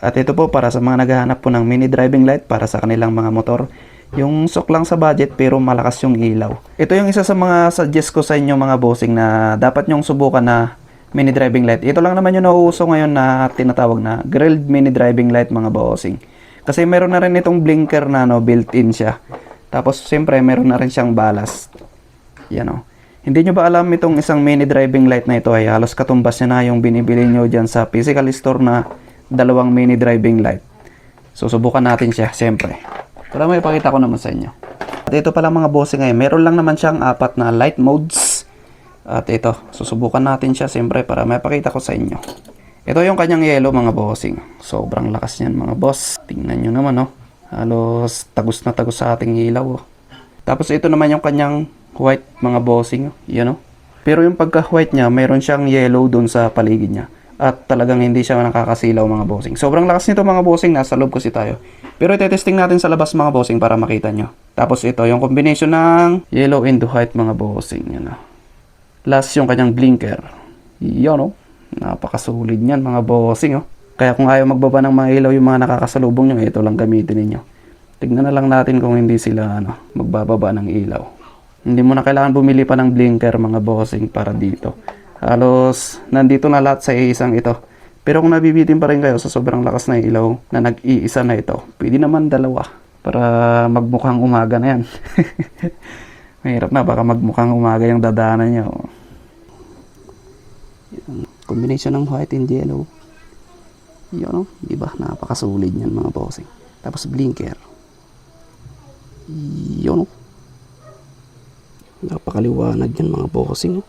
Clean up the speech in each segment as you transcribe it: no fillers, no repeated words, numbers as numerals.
At ito po para sa mga naghahanap po ng mini driving light para sa kanilang mga motor. Yung sok lang sa budget pero malakas yung ilaw. Ito yung isa sa mga suggest ko sa inyo mga bossing na dapat nyong subukan na mini driving light. Ito lang naman yung nauuso ngayon na tinatawag na grilled mini driving light mga bossing. Kasi meron na rin itong blinker na built-in siya. Tapos siyempre meron na rin siyang ballast. Yan o. Hindi nyo ba alam itong isang mini driving light na ito ay halos katumbas niya na yung binibili nyo dyan sa physical store na dalawang mini driving light. So subukan natin siya siyempre. Para may ipakita ko naman sa inyo. At ito pala mga bossing ngayon, meron lang naman siyang 4 na light modes. At ito, susubukan natin siya siyempre para may ipakita ko sa inyo. Ito yung kanyang yellow mga bossing. Sobrang lakas niyan mga boss. Tingnan nyo naman oh. Halos tagos na tagos sa ating ilaw oh. Tapos ito naman yung kanyang white mga bossing oh. Yan oh. Pero yung pagka white niya, meron siyang yellow dun sa paligid niya. At talagang hindi siya nakakasilaw mga bossing. Sobrang lakas nito mga bossing, nasa loob kasi tayo. Pero itetesting natin sa labas mga bossing para makita nyo. Tapos ito yung combination ng yellow and white mga bossing. Yan o. Last yung kanyang blinker. Yan o. Napakasulit niyan mga bossing o. Kaya kung ayaw magbaba ng mga ilaw yung mga nakakasalubong nyo, ito lang gamitin ninyo. Tignan na lang natin kung hindi sila magbababa ng ilaw. Hindi mo na kailangan bumili pa ng blinker mga bossing para dito. Halos nandito na lahat sa isang ito. Pero kung nabibitin pa rin kayo sa sobrang lakas na ilaw na nag-iisa na ito, pwede naman dalawa para magmukhang umaga na yan. Mahirap na, baka magmukhang umaga yung dadaanan nyo. Combination ng white and yellow. Yun o, diba? Napakasulit yan mga bossing. Tapos blinker. Yun o. Napakaliwanag yan mga bossing o.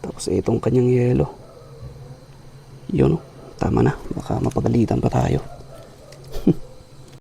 Tapos itong kanyang yellow. Yun o. Tama na. Baka mapagalitan pa tayo.